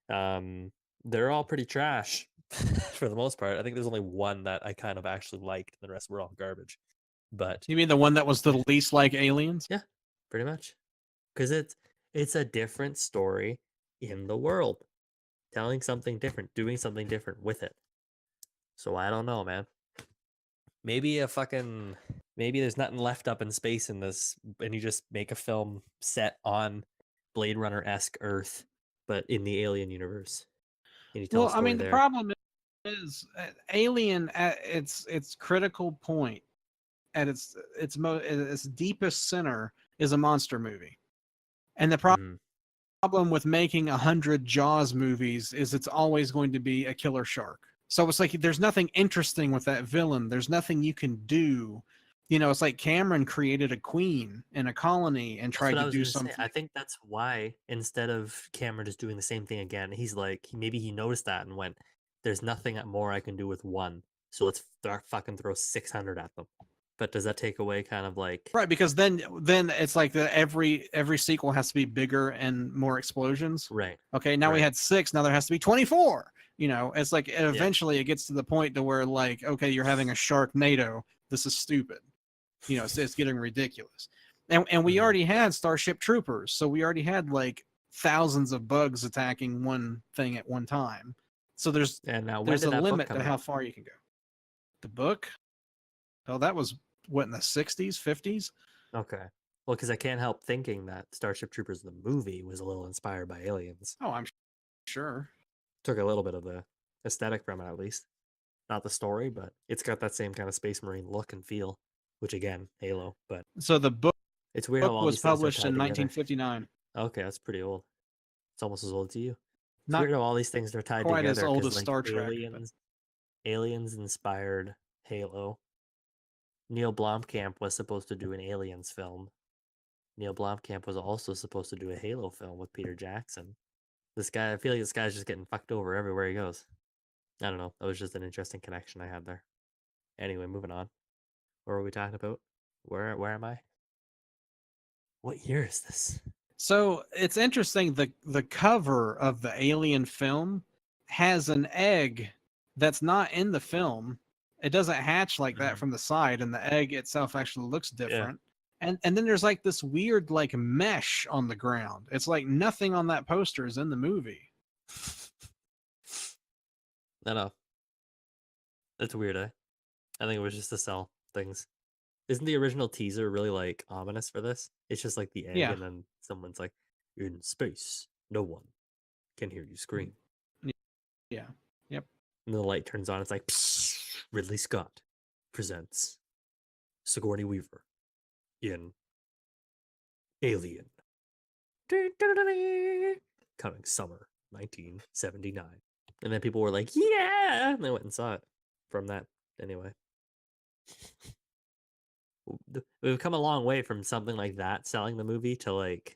They're all pretty trash for the most part. I think there's only one that I kind of actually liked. The rest were all garbage. But you mean the one that was the least like Aliens? Yeah, pretty much. Because it's a different story in the world. Telling something different, doing something different with it. So I don't know, man. Maybe there's nothing left up in space in this, and you just make a film set on Blade Runner-esque Earth, but in the Alien universe. And you tell a story the problem is Alien at its critical point, at its deepest center, is a monster movie, and the problem with making 100 Jaws movies is it's always going to be a killer shark. So it's like there's nothing interesting with that villain. There's nothing you can do. You know, it's like Cameron created a queen in a colony and tried to do something. I think that's why instead of Cameron just doing the same thing again, he's like, maybe he noticed that and went, there's nothing more I can do with one. So let's fucking throw 600 at them. But does that take away kind of like... Right, because then it's like every sequel has to be bigger and more explosions. Right. Okay, now we had 6, now there has to be 24. You know, it's like eventually it gets to the point to where like, okay, you're having a Sharknado. This is stupid. You know, it's getting ridiculous. And we already had Starship Troopers, so we already had like thousands of bugs attacking one thing at one time. So there's a limit to how far you can go. The book? Oh, that was what, in the 60s, 50s? Okay. Well, because I can't help thinking that Starship Troopers, the movie, was a little inspired by Aliens. Oh, I'm sure. Took a little bit of the aesthetic from it, at least. Not the story, but it's got that same kind of Space Marine look and feel, which again, Halo. But so the book, it's weird how all was published in 1959. Okay, that's pretty old. It's almost as old as you. It's weird how all these things are tied quite as together old because as like Star Trek. But... aliens inspired Halo. Neil Blomkamp was supposed to do an Aliens film. Neil Blomkamp was also supposed to do a Halo film with Peter Jackson. This guy, I feel like this guy's just getting fucked over everywhere he goes. I don't know. That was just an interesting connection I had there. Anyway, moving on. What were we talking about? Where am I? What year is this? So it's interesting. The cover of the Alien film has an egg that's not in the film. It doesn't hatch like that from the side, and the egg itself actually looks different. Yeah. And then there's like this weird like mesh on the ground. It's like nothing on that poster is in the movie. No. That's weird, eh? I think it was just to sell things. Isn't the original teaser really like ominous for this? It's just like the egg, and then someone's like, "In space, no one can hear you scream." Yeah. Yep. And the light turns on. It's like Ridley Scott presents Sigourney Weaver in Alien, coming summer 1979. And then people were like, "Yeah!" And they went and saw it. From that, anyway. We've come a long way from something like that selling the movie to like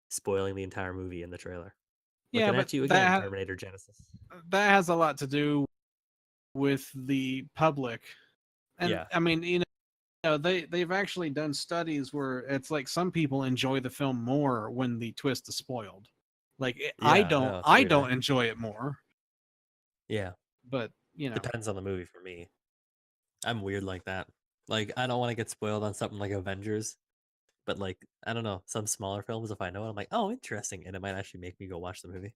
spoiling the entire movie in the trailer. Looking at you again, Terminator Genesis. That has a lot to do with the public. And I mean, you know, they've actually done studies where it's like some people enjoy the film more when the twist is spoiled. Like I don't enjoy it more. Yeah. But, you know. Depends on the movie for me. I'm weird like that. Like I don't want to get spoiled on something like Avengers. But like, I don't know, some smaller films, if I know it, I'm like, oh, interesting. And it might actually make me go watch the movie.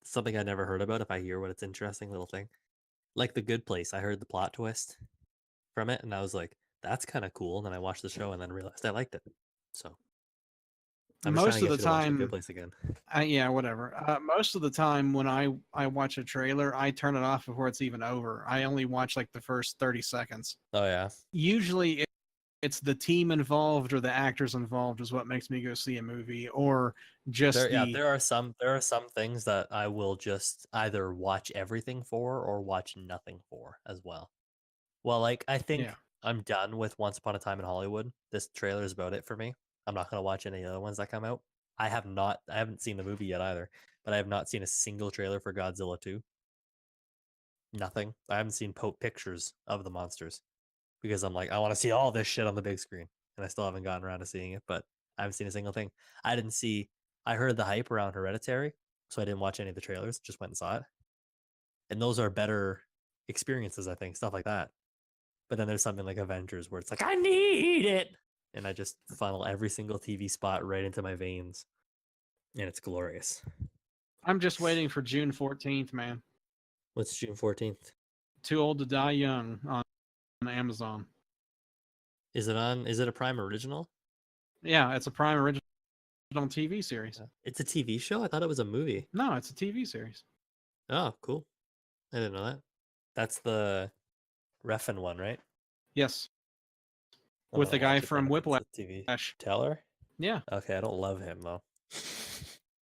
Something I never heard about if I hear what it's interesting little thing. Like The Good Place, I heard the plot twist from it, and I was like, that's kind of cool. And then I watched the show and then realized I liked it. So I'm just trying to get you to watch The Good Place again. Yeah, whatever. Most of the time when I watch a trailer, I turn it off before it's even over. I only watch like the first 30 seconds. Oh, yeah. Usually it's the team involved or the actors involved is what makes me go see a movie, or just there are some things that I will just either watch everything for or watch nothing for as well. Well, like I think I'm done with Once Upon a Time in Hollywood. This trailer is about it for me. I'm not gonna watch any other ones that come out. I haven't seen the movie yet either, but I have not seen a single trailer for Godzilla 2. Nothing. I haven't seen pictures of the monsters because I'm like, I want to see all this shit on the big screen, and I still haven't gotten around to seeing it. But I haven't seen a single thing. I heard the hype around Hereditary, so I didn't watch any of the trailers. Just went and saw it, and those are better experiences, I think. Stuff like that. But then there's something like Avengers where it's like, I need it, and I just funnel every single TV spot right into my veins, and it's glorious. I'm just waiting for June 14th, man. What's June 14th? Too Old to Die Young on Amazon. Is it a Prime original? Yeah, it's a Prime original TV series. It's a TV show? I thought it was a movie. No, it's a TV series. Oh, cool. I didn't know that. That's the Refn one, right? Yes. With the guy from Whiplash. TV Teller? Yeah. Okay, I don't love him though.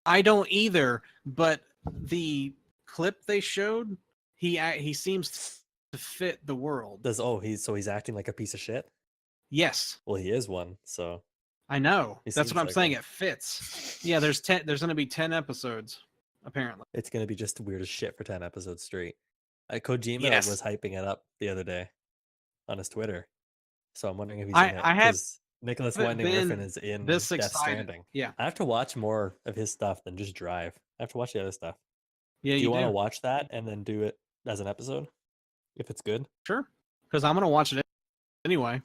I don't either, but the clip they showed, he seems to fit the world. He's acting like a piece of shit? Yes. Well, he is one, so I know. That's what I'm saying. It fits. Yeah, there's going to be 10 episodes apparently. It's going to be just weird as shit for 10 episodes straight. Kojima was hyping it up the other day on his Twitter. So I'm wondering if he's in it, because Nicholas Winding Refn is in Death Stranding. Yeah. I have to watch more of his stuff than just Drive. I have to watch the other stuff. Yeah, do you want to watch that and then do it as an episode? If it's good? Sure. Because I'm going to watch it anyway.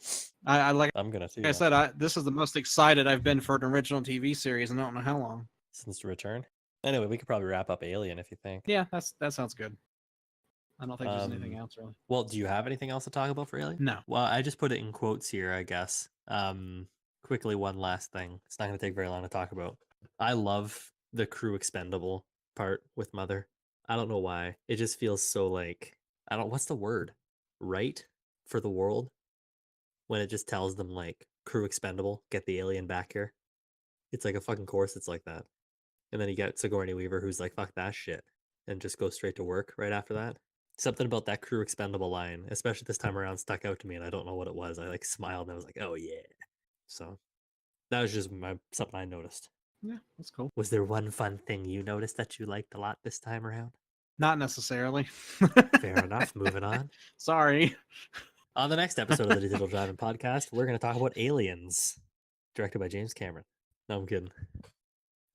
I'm going to too. Like I said, this is the most excited I've been for an original TV series in I don't know how long. Since the return? Anyway, we could probably wrap up Alien if you think. Yeah, that sounds good. I don't think there's anything else really. Well, do you have anything else to talk about for Alien? No. Well, I just put it in quotes here, I guess. Quickly, one last thing. It's not going to take very long to talk about. I love the crew expendable part with Mother. I don't know why. It just feels so like, what's the word? Right for the world? When it just tells them like, crew expendable, get the alien back here. It's like a fucking course. It's like that. And then you get Sigourney Weaver, who's like, fuck that shit. and just go straight to work right after that. Something about that crew expendable line, especially this time around, stuck out to me, and I don't know what it was. I like smiled and I was like, "Oh yeah!" So that was just something I noticed. Yeah, that's cool. Was there one fun thing you noticed that you liked a lot this time around? Not necessarily. Fair enough. Moving on. Sorry. On the next episode of the Digital Driving Podcast, we're going to talk about Aliens, directed by James Cameron. No, I'm kidding.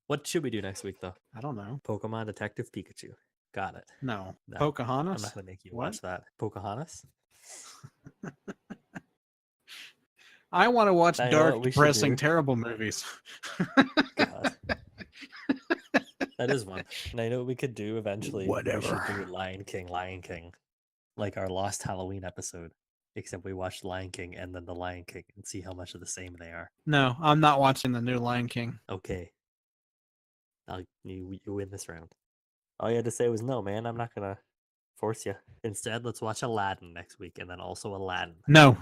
What should we do next week, though? I don't know. Pokemon Detective Pikachu. Got it. No. No, Pocahontas? I'm not going to make you What? watch that. Pocahontas? I want to watch I know what dark, we should depressing, do. terrible movies. God. That is one. And I know what we could do eventually. Whatever. We should do Lion King. Like our Lost Halloween episode. Except we watched Lion King and then the Lion King and see how much of the same they are. No, I'm not watching the new Lion King. Okay. You win this round. All you had to say was no, man. I'm not gonna force you. Instead, let's watch Aladdin next week, and then also Aladdin. No.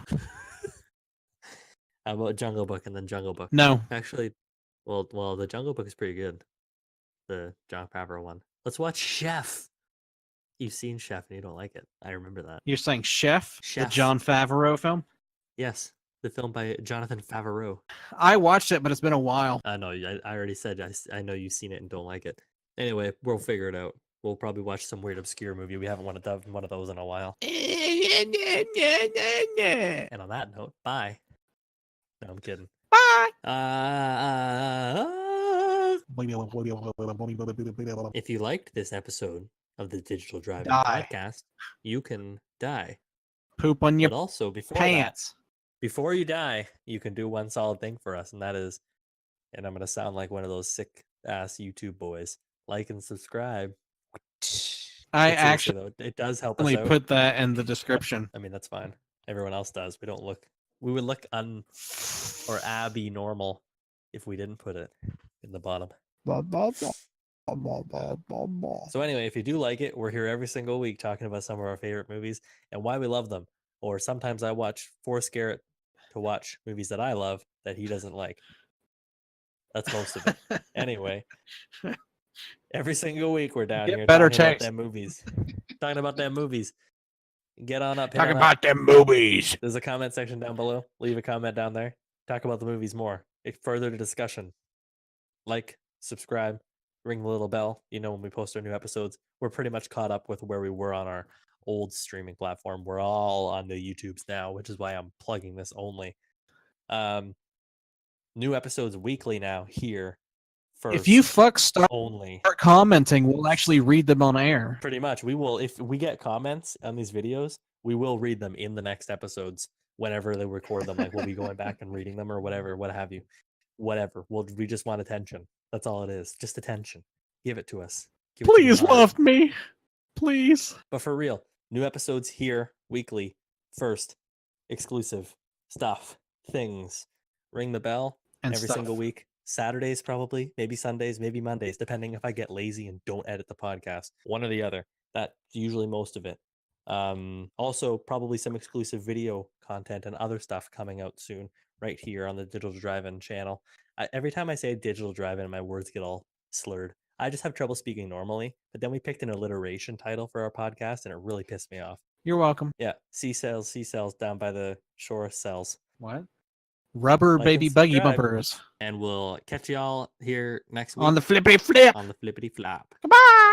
How about Jungle Book and then Jungle Book? No. Actually, well, the Jungle Book is pretty good. The Jon Favreau one. Let's watch Chef. You've seen Chef and you don't like it. I remember that. You're saying Chef? Chef. The Jon Favreau film? Yes, the film by Jonathan Favreau. I watched it, but it's been a while. No, I already said I know you've seen it and don't like it. Anyway, we'll figure it out. We'll probably watch some weird obscure movie. We haven't done one of those in a while. And on that note, bye. No, I'm kidding. Bye. If you liked this episode of the Digital Driving Die. Podcast, you can die. Poop on your But also pants. Before you die, you can do one solid thing for us, and that is, and I'm gonna sound like one of those sick ass YouTube boys, like and subscribe. I But seriously, actually though, it does help us out. put that in the description. I mean, that's fine. Everyone else does. We would look or abby normal if we didn't put it in the bottom. So anyway, if you do like it, we're here every single week talking about some of our favorite movies and why we love them. Or sometimes I force Garrett to watch movies that I love that he doesn't like. That's most of it. Anyway, every single week we're down here talking about them movies. Talking about them movies. Get on up. Talking about them movies. There's a comment section down below. Leave a comment down there. Talk about the movies more. Further to discussion. Like, subscribe, ring the little bell. You know when we post our new episodes. We're pretty much caught up with where we were on our old streaming platform. We're all on the YouTubes now, which is why I'm plugging this only. New episodes weekly now here. First, if you start commenting, we'll actually read them on air. Pretty much. We will, if we get comments on these videos, we will read them in the next episodes whenever they record them. Like we'll be going back and reading them or whatever, what have you. Whatever. We just want attention. That's all it is. Just attention. Give it to us. Please love me. Please. But for real, new episodes here weekly. First, exclusive stuff, things. Ring the bell and every single week. Saturdays probably, maybe Sundays, maybe Mondays, depending if I get lazy and don't edit the podcast. One or the other. That's usually most of it. Also, probably some exclusive video content and other stuff coming out soon right here on the Digital Drive-In channel. Every time I say Digital Drive-In, my words get all slurred. I just have trouble speaking normally, but then we picked an alliteration title for our podcast, and it really pissed me off. You're welcome. Yeah, seashells down by the shore cells. What? Rubber baby buggy bumpers. And we'll catch y'all here next week. On the flippity flip. On the flippity flop. Goodbye.